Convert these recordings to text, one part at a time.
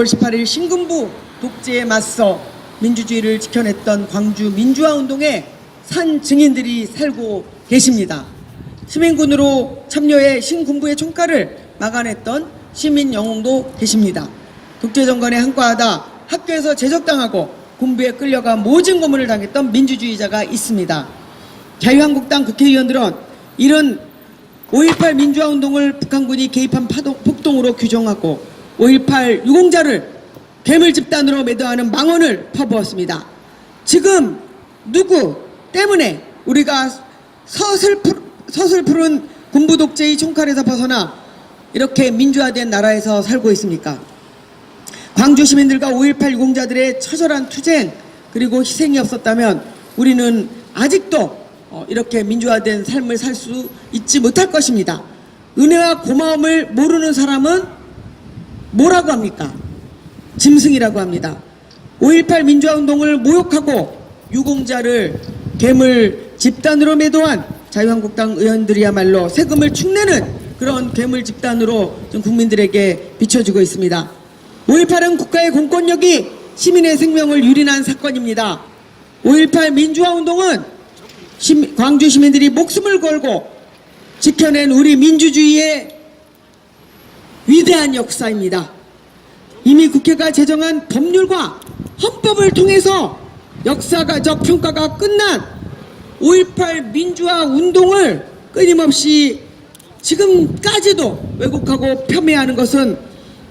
10월 18일 신군부 독재에 맞서 민주주의를 지켜냈던 광주 민주화운동에 산 증인들이 살고 계십니다. 시민군으로 참여해 신군부의 총칼을 막아냈던 시민 영웅도 계십니다. 독재정권에 항거하다 학교에서 제적당하고 군부에 끌려가 모진 고문을 당했던 민주주의자가 있습니다. 자유한국당 국회의원들은 이런 5.18 민주화운동을 북한군이 개입한 폭동으로 규정하고 5.18 유공자를 괴물 집단으로 매도하는 망언을 퍼부었습니다. 지금 누구 때문에 우리가 서슬푸른 군부 독재의 총칼에서 벗어나 이렇게 민주화된 나라에서 살고 있습니까? 광주 시민들과 5.18 유공자들의 처절한 투쟁 그리고 희생이 없었다면 우리는 아직도 이렇게 민주화된 삶을 살 수 있지 못할 것입니다. 은혜와 고마움을 모르는 사람은 뭐라고 합니까? 짐승이라고 합니다. 5.18 민주화운동을 모욕하고 유공자를 괴물 집단으로 매도한 자유한국당 의원들이야말로 세금을 축내는 그런 괴물 집단으로 좀 국민들에게 비춰지고 있습니다. 5.18은 국가의 공권력이 시민의 생명을 유린한 사건입니다. 5.18 민주화운동은 광주 시민들이 목숨을 걸고 지켜낸 우리 민주주의의 위대한 역사입니다. 이미 국회가 제정한 법률과 헌법을 통해서 역사가적 평가가 끝난 5.18 민주화 운동을 끊임없이 지금까지도 왜곡하고 폄훼하는 것은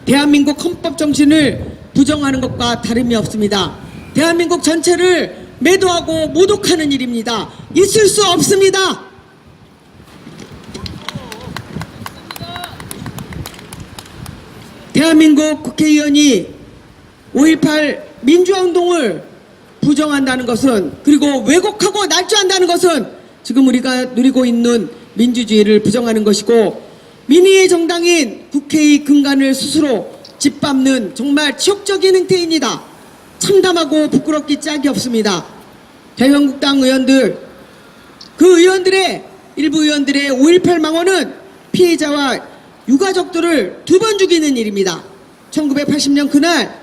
대한민국 헌법 정신을 부정하는 것과 다름이 없습니다. 대한민국 전체를 매도하고 모독하는 일입니다. 있을 수 없습니다. 대한민국 국회의원이 5.18 민주화운동을 부정한다는 것은 그리고 왜곡하고 날조한다는 것은 지금 우리가 누리고 있는 민주주의를 부정하는 것이고 민의의 정당인 국회의 근간을 스스로 짓밟는 정말 치욕적인 행태입니다. 참담하고 부끄럽기 짝이 없습니다. 자유한국당 의원들, 그 의원들의 일부 의원들의 5.18 망언은 피해자와 유가족들을 2번 죽이는 일입니다. 1980년 그날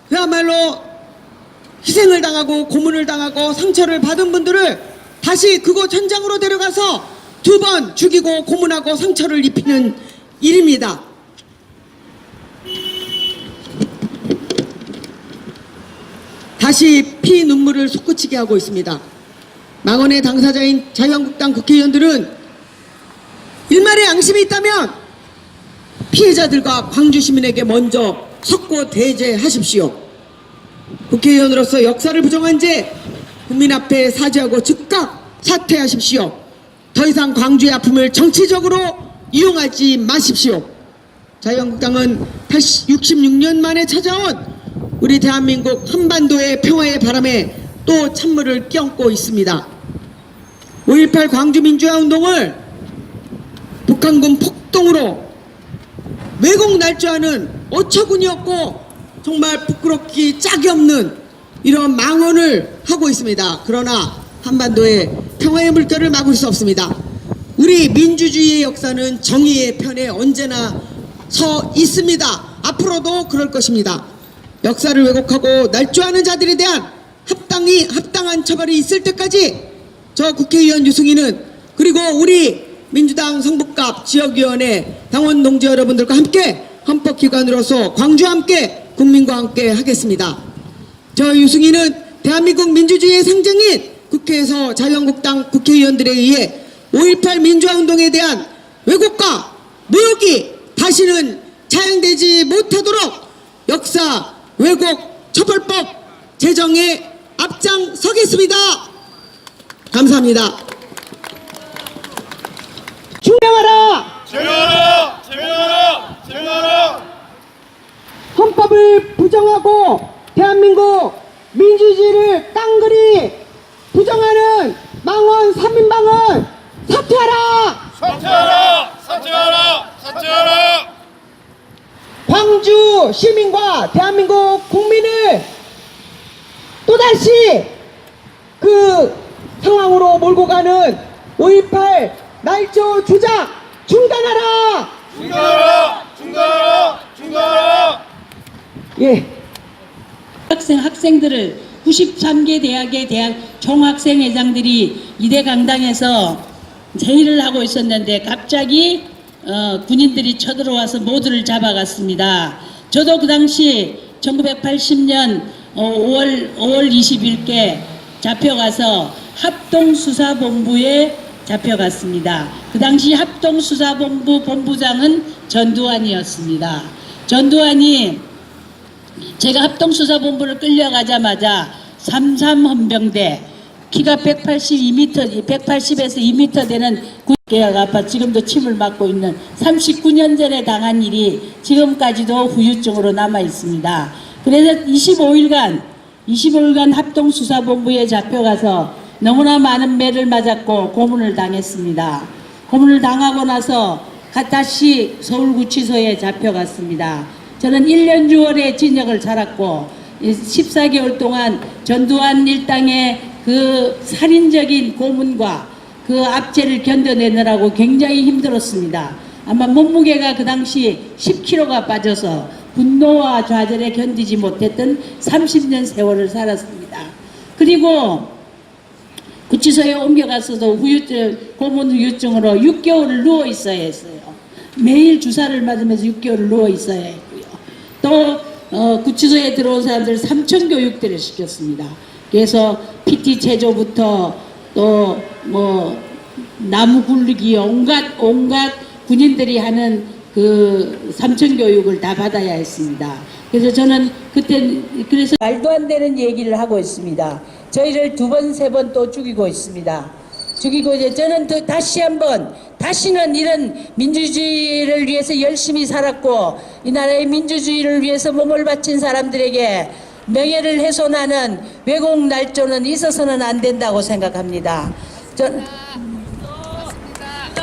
그야말로 희생을 당하고 고문을 당하고 상처를 받은 분들을 다시 그곳 현장으로 데려가서 2번 죽이고 고문하고 상처를 입히는 일입니다. 다시 피 눈물을 솟구치게 하고 있습니다. 망언의 당사자인 자유한국당 국회의원들은 일말의 양심이 있다면 피해자들과 광주 시민에게 먼저 석고 대제하십시오. 국회의원으로서 역사를 부정한 죄 국민 앞에 사죄하고 즉각 사퇴하십시오. 더 이상 광주의 아픔을 정치적으로 이용하지 마십시오. 자유한국당은 66년 만에 찾아온 우리 대한민국 한반도의 평화의 바람에 또 찬물을 끼얹고 있습니다. 5.18 광주 민주화운동을 북한군 폭동으로 왜곡 날조하는 어처구니없고 정말 부끄럽기 짝이 없는 이런 망언을 하고 있습니다. 그러나 한반도의 평화의 물결을 막을 수 없습니다. 우리 민주주의의 역사는 정의의 편에 언제나 서 있습니다. 앞으로도 그럴 것입니다. 역사를 왜곡하고 날조하는 자들에 대한 합당한 처벌이 있을 때까지 저 국회의원 유승희는 그리고 우리 민주당 성북갑 지역위원회 당원 동지 여러분들과 함께 헌법기관으로서 광주와 함께 국민과 함께 하겠습니다. 저 유승희는 대한민국 민주주의의 상징인 국회에서 자유한국당 국회의원들에 의해 5.18 민주화운동에 대한 왜곡과 모욕이 다시는 자행되지 못하도록 역사 왜곡 처벌법 제정에 앞장서겠습니다. 감사합니다. 증명하라! 증명하라! 증명하라! 증명하라! 헌법을 부정하고 대한민국 민주주의를 깡그리 부정하는 망언 3인방은 사퇴하라! 사퇴하라! 사퇴하라! 사퇴하라! 광주 시민과 대한민국 국민을 또다시 그 상황으로 몰고 가는 5.18 날조 주작 중단하라! 중단하라! 중단하라! 중단하라! 예. 학생들을 93개 대학의 대학 총학생회장들이 이대 강당에서 회의를 하고 있었는데 갑자기 군인들이 쳐들어와서 모두를 잡아갔습니다. 저도 그 당시 1980년 5월 20일께 잡혀가서 합동수사본부에 잡혀갔습니다. 그 당시 합동수사본부 본부장은 전두환이었습니다. 전두환이 제가 합동수사본부를 끌려가자마자 33헌병대 키가 180에서 2m 되는 계약 아파 지금도 침을 맞고 있는 39년 전에 당한 일이 지금까지도 후유증으로 남아 있습니다. 그래서 25일간 합동수사본부에 잡혀가서 너무나 많은 매를 맞았고 고문을 당했습니다. 고문을 당하고 나서 다시 서울구치소에 잡혀갔습니다. 저는 1년 6월에 징역을 살았고 14개월 동안 전두환 일당의 그 살인적인 고문과 그 압제를 견뎌내느라고 굉장히 힘들었습니다. 아마 몸무게가 그 당시 10kg가 빠져서 분노와 좌절에 견디지 못했던 30년 세월을 살았습니다. 그리고 구치소에 옮겨가서도 고문 후유증으로 6개월을 누워 있어야 했어요. 매일 주사를 맞으면서 6개월을 누워 있어야 했고요. 또 구치소에 들어온 사람들 3천 교육들을 시켰습니다. 그래서 PT 체조부터 또 뭐 나무 굴르기 온갖 군인들이 하는 그 3천 교육을 다 받아야 했습니다. 그래서 저는 그때 그래서 말도 안 되는 얘기를 하고 있습니다. 저희를 2번, 3번 또 죽이고 있습니다. 죽이고 이제 저는 또 다시는 이런 민주주의를 위해서 열심히 살았고 이 나라의 민주주의를 위해서 몸을 바친 사람들에게 명예를 훼손하는 왜곡 날조는 있어서는 안 된다고 생각합니다.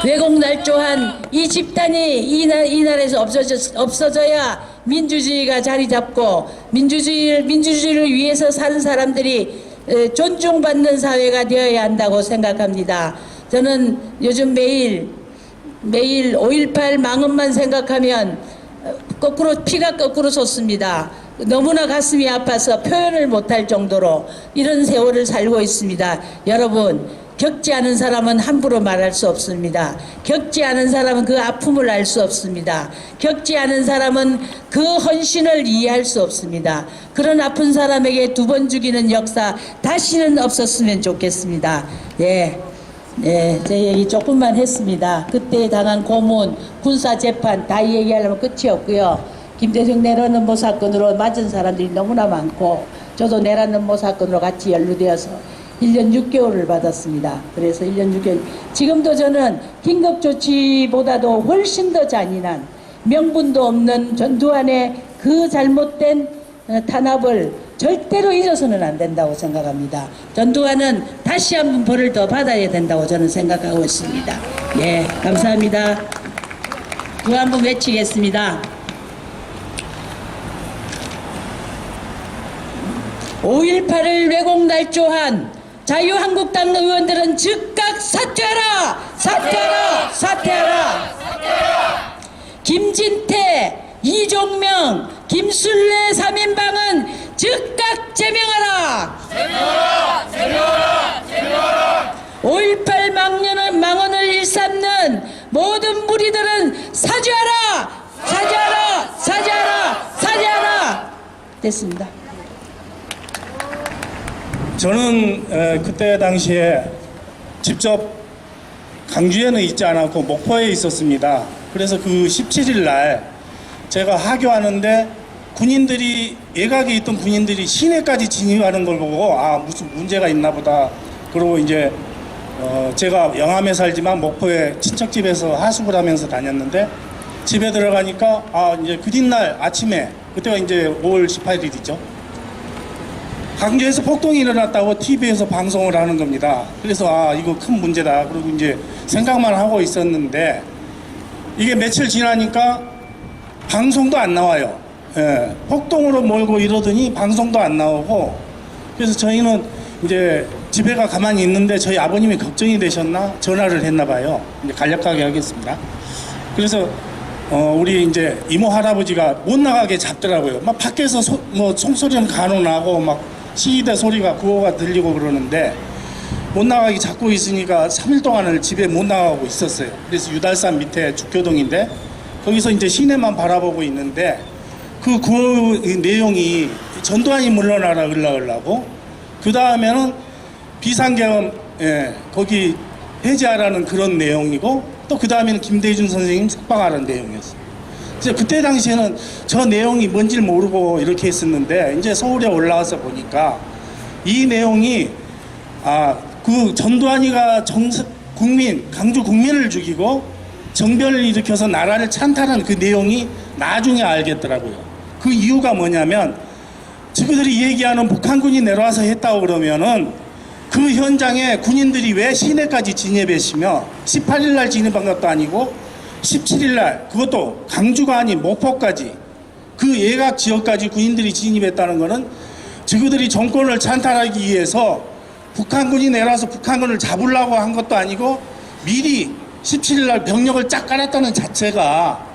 왜곡 날조한 이 집단이 이 나라에서 없어져야 민주주의가 자리 잡고 민주주의를 위해서 사는 사람들이 존중받는 사회가 되어야 한다고 생각합니다. 저는 요즘 매일 5.18 망언만 생각하면 피가 거꾸로 솟습니다. 너무나 가슴이 아파서 표현을 못할 정도로 이런 세월을 살고 있습니다. 여러분, 겪지 않은 사람은 함부로 말할 수 없습니다. 겪지 않은 사람은 그 아픔을 알 수 없습니다. 겪지 않은 사람은 그 헌신을 이해할 수 없습니다. 그런 아픈 사람에게 2번 죽이는 역사 다시는 없었으면 좋겠습니다. 예, 제 얘기 조금만 했습니다. 그때 당한 고문, 군사재판 다 얘기하려면 끝이 없고요. 김대중 내란 음모 사건으로 맞은 사람들이 너무나 많고 저도 내란 음모 사건으로 같이 연루되어서 1년 6개월을 받았습니다. 그래서 1년 6개월. 지금도 저는 긴급조치보다도 훨씬 더 잔인한 명분도 없는 전두환의 그 잘못된 탄압을 절대로 잊어서는 안 된다고 생각합니다. 전두환은 다시 한번 벌을 더 받아야 된다고 저는 생각하고 있습니다. 예, 감사합니다. 또 한 번 외치겠습니다. 5.18을 왜곡 날조한 자유한국당 의원들은 즉각 사퇴하라! 사퇴하라! 사퇴하라! 김진태, 이종명, 김술래 3인방은 즉각 제명하라! 제명하라! 제명하라! 제명하라! 5.18 망언을 일삼는 모든 무리들은 사죄하라! 사죄하라! 사죄하라! 사죄하라! 됐습니다. 저는 그때 당시에 직접 강주에는 있지 않았고 목포에 있었습니다. 그래서 그 17일 날 제가 하교하는데 군인들이 예각에 있던 군인들이 시내까지 진입하는 걸 보고 아 무슨 문제가 있나 보다. 그러고 이제 제가 영암에 살지만 목포에 친척집에서 하숙을 하면서 다녔는데 집에 들어가니까 아 이제 그 뒷날 아침에 그때가 이제 5월 18일이죠. 강주에서 폭동이 일어났다고 TV에서 방송을 하는 겁니다. 그래서 아 이거 큰 문제다. 그리고 이제 생각만 하고 있었는데 이게 며칠 지나니까 방송도 안 나와요. 예, 폭동으로 몰고 이러더니 방송도 안 나오고 그래서 저희는 이제 집에가 가만히 있는데 저희 아버님이 걱정이 되셨나 전화를 했나 봐요. 이제 간략하게 하겠습니다. 그래서 우리 이제 이모 할아버지가 못 나가게 잡더라고요. 막 밖에서 뭐 총소리는 간혹 나고 막 시위대 소리가 구호가 들리고 그러는데 못 나가게 잡고 있으니까 3일 동안을 집에 못 나가고 있었어요. 그래서 유달산 밑에 죽교동인데 거기서 이제 시내만 바라보고 있는데 그 구호 내용이 전두환이 물러나라 으려고 그 다음에는 비상계엄 거기 해제하라는 그런 내용이고 또 그 다음에는 김대중 선생님 석방하라는 내용이었어요. 그래서 그때 당시에는 저 내용이 뭔지 모르고 이렇게 했었는데 이제 서울에 올라와서 보니까 이 내용이 그 전두환이가 강주 국민을 죽이고 정변을 일으켜서 나라를 찬탈한 그 내용이 나중에 알겠더라고요. 그 이유가 뭐냐면 저희들이 얘기하는 북한군이 내려와서 했다고 그러면은 그 현장에 군인들이 왜 시내까지 진입했으며 18일 날 진입한 것도 아니고 17일 날 그것도 강주가 아닌 목포까지 그 예각 지역까지 군인들이 진입했다는 것은 저희들이 정권을 찬탈하기 위해서 북한군이 내려와서 북한군을 잡으려고 한 것도 아니고 미리 17일 날 병력을 쫙 깔았다는 자체가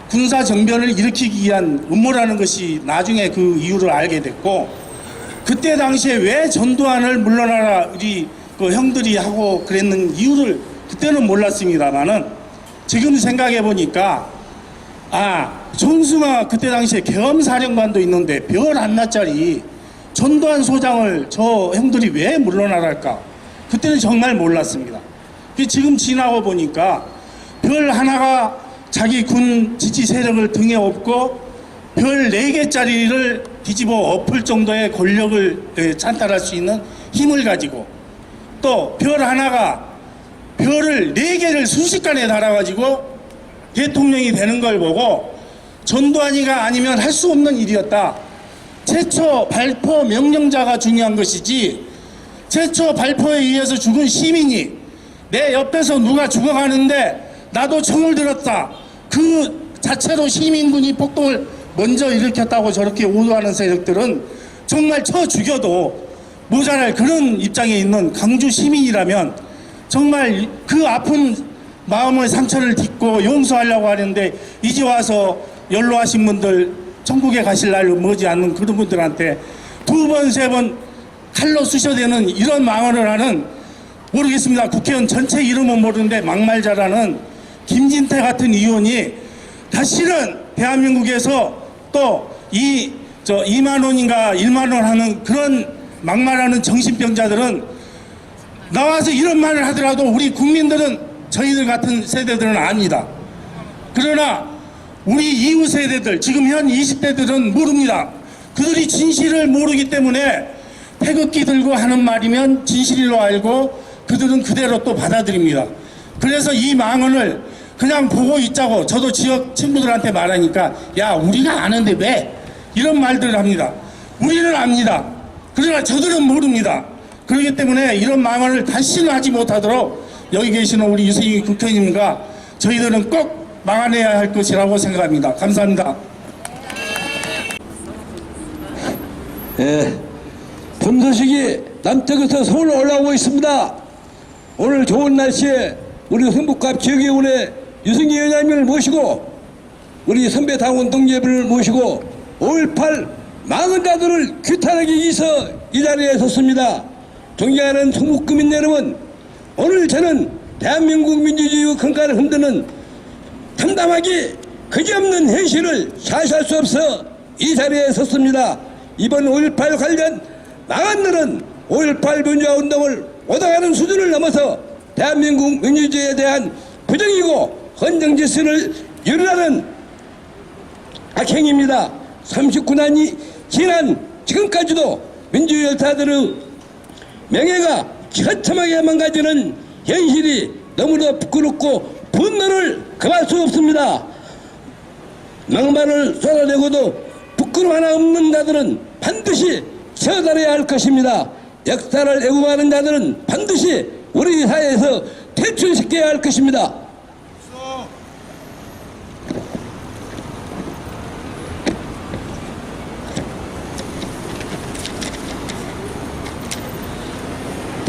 군사 정변을 일으키기 위한 음모라는 것이 나중에 그 이유를 알게 됐고 그때 당시에 왜 전두환을 물러나라 우리 그 형들이 하고 그랬는 이유를 그때는 몰랐습니다만은 지금 생각해 보니까 정승화 그때 당시에 계엄사령관도 있는데 별 한나짜리 전두환 소장을 저 형들이 왜 물러나랄까 그때는 정말 몰랐습니다. 지금 지나고 보니까 별 하나가 자기 군 지지 세력을 등에 업고 별 4개짜리를 뒤집어 엎을 정도의 권력을 찬탈할 수 있는 힘을 가지고 또 별 하나가 별을 4개를 순식간에 달아가지고 대통령이 되는 걸 보고 전두환이가 아니면 할 수 없는 일이었다. 최초 발포 명령자가 중요한 것이지 최초 발포에 의해서 죽은 시민이 내 옆에서 누가 죽어가는데 나도 총을 들었다. 그 자체로 시민군이 폭동을 먼저 일으켰다고 저렇게 오도하는 세력들은 정말 쳐 죽여도 모자랄 그런 입장에 있는 강주 시민이라면 정말 그 아픈 마음의 상처를 딛고 용서하려고 하는데 이제 와서 연로하신 분들 천국에 가실 날 머지 않는 그런 분들한테 2번, 3번 칼로 쑤셔대는 이런 망언을 하는 모르겠습니다. 국회의원 전체 이름은 모르는데 막말자라는 김진태 같은 의원이 다시는 대한민국에서 또 2만 원인가 1만 원 하는 그런 막말하는 정신병자들은 나와서 이런 말을 하더라도 우리 국민들은 저희들 같은 세대들은 압니다. 그러나 우리 이후 세대들 지금 현 20대들은 모릅니다. 그들이 진실을 모르기 때문에 태극기 들고 하는 말이면 진실로 알고 그들은 그대로 또 받아들입니다. 그래서 이 망언을 그냥 보고 있자고 저도 지역 친구들한테 말하니까 야 우리가 아는데 왜 이런 말들을 합니다. 우리는 압니다. 그러나 저들은 모릅니다. 그렇기 때문에 이런 망언을 다시는 하지 못하도록 여기 계시는 우리 유승희 국회의원님과 저희들은 꼭 막아내야 할 것이라고 생각합니다. 감사합니다. 본 소식이 남쪽에서 서울로 올라오고 있습니다. 오늘 좋은 날씨에 우리 흥북갑 지역의원의 유승희 의원님을 모시고 우리 선배 당원 동료분을 모시고 5.18 망언자들을 규탄하기 위해서 이 자리에 섰습니다. 존경하는 흥북구민 여러분, 오늘 저는 대한민국 민주주의 근간을 흔드는 담담하기 그지없는 현실을 샤시할 수 없어 이 자리에 섰습니다. 이번 5.18 관련 망언들은 5.18 민주화운동을 오당하는 수준을 넘어서 대한민국 민주주의에 대한 부정이고 헌정질서를 유린하는 악행입니다. 39년이 지난 지금까지도 민주열타들의 명예가 처참하게 망가지는 현실이 너무나 부끄럽고 분노를 금할 수 없습니다. 막말을 쏟아내고도 부끄러움 하나 없는 자들은 반드시 처단해야 할 것입니다. 역사를 애국하는 자들은 반드시 우리 사회에서 퇴출시켜야 할 것입니다.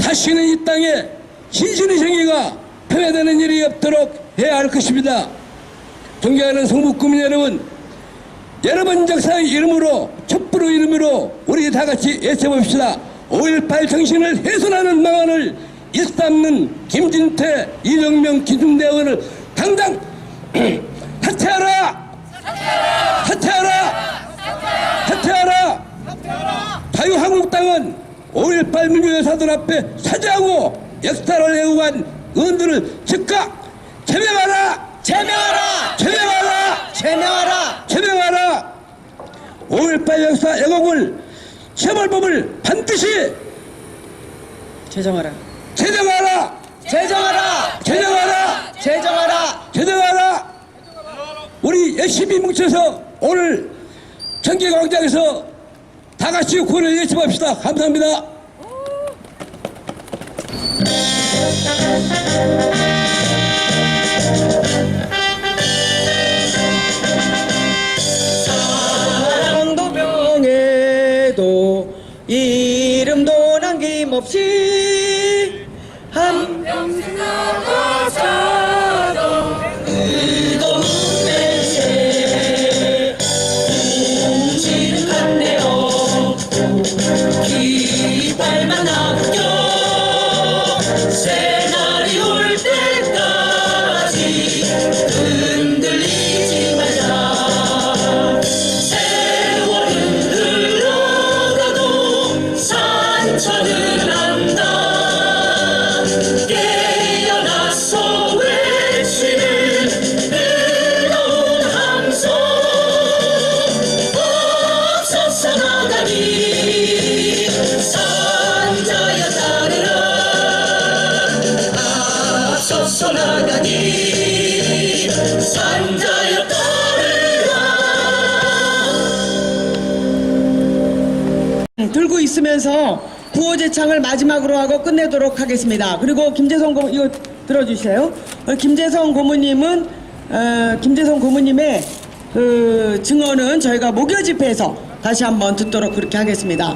다시는 이 땅에 진실의 정의가 패배되는 일이 없도록 해야 할 것입니다. 존경하는 성북구민 여러분, 여러분 역사의 이름으로, 촛불의 이름으로 우리 다 같이 외쳐봅시다. 5.18 정신을 훼손하는 망언을 일삼는 김진태, 이정명, 김중대원을 당장 사퇴하라! 사퇴하라! 사퇴하라! 자유한국당은 5.18 민주여사들 앞에 사죄하고 역사를 애호한 의원들을 즉각 제명하라! 제명하라! 제명하라! 제명하라! 제명하라! 5.18 역사 왜곡을 처벌법을 반드시 제정하라! 제정하라! 제정하라! 제정하라! 제정하라! 제정하라! 우리 열심히 뭉쳐서 오늘 청계광장에서 다 같이 구호를 외쳐봅시다. 감사합니다. 사랑도 병에도 이름도 남김없이 한 평생 나가서도 의도 내세 움직이는 간대 없고 깃발만 아껴 새날이 올 때까지 흔들리지 말자. 세월은 흘러가도 산천은 안다. 깨어나서 외치는 뜨거운 함성 앞서서 나가니 산자여 따르라. 앞서서 나가니 산자여 따르라. 들고 있으면서 구호제창을 마지막으로 하고 끝내도록 하겠습니다. 그리고 김재성 고문 이거 들어주세요. 김재성 고문님은 김재성 고문님의 그 증언은 저희가 목요 집회에서 다시 한번 듣도록 그렇게 하겠습니다.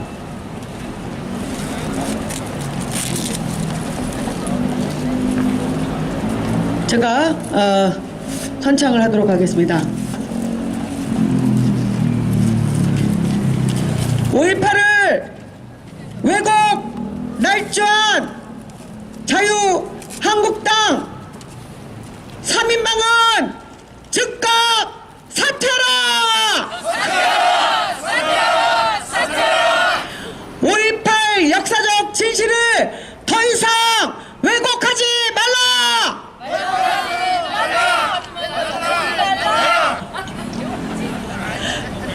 제가 선창을 하도록 하겠습니다. 5.18을 왜곡 날조한 자유한국당 3인방은 즉각 사퇴하라! 5.18 역사적 진실을 더 이상 왜곡하지 말라!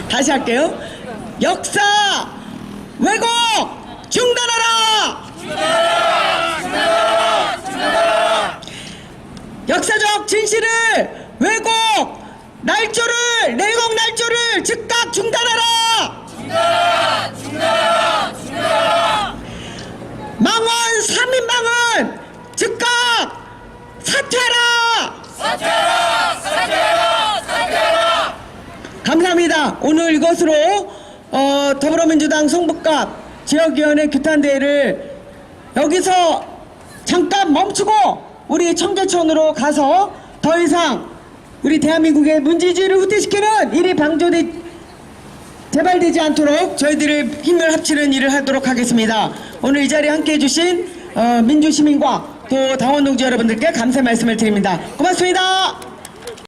다시 할게요. 역사 왜곡 중단하라! 역사적 진실을 왜곡 내곡 날조를 즉각 중단하라! 망원 3인방은 즉각 사퇴하라! 감사합니다. 오늘 이것으로 더불어민주당 성북갑 지역위원회 규탄대회를 여기서 잠깐 멈추고 우리 청계천으로 가서 더 이상 우리 대한민국의 문제지를 후퇴시키는 일이 재발되지 않도록 저희들의 힘을 합치는 일을 하도록 하겠습니다. 오늘 이 자리에 함께해 주신 민주시민과 또 당원동지 여러분들께 감사의 말씀을 드립니다. 고맙습니다.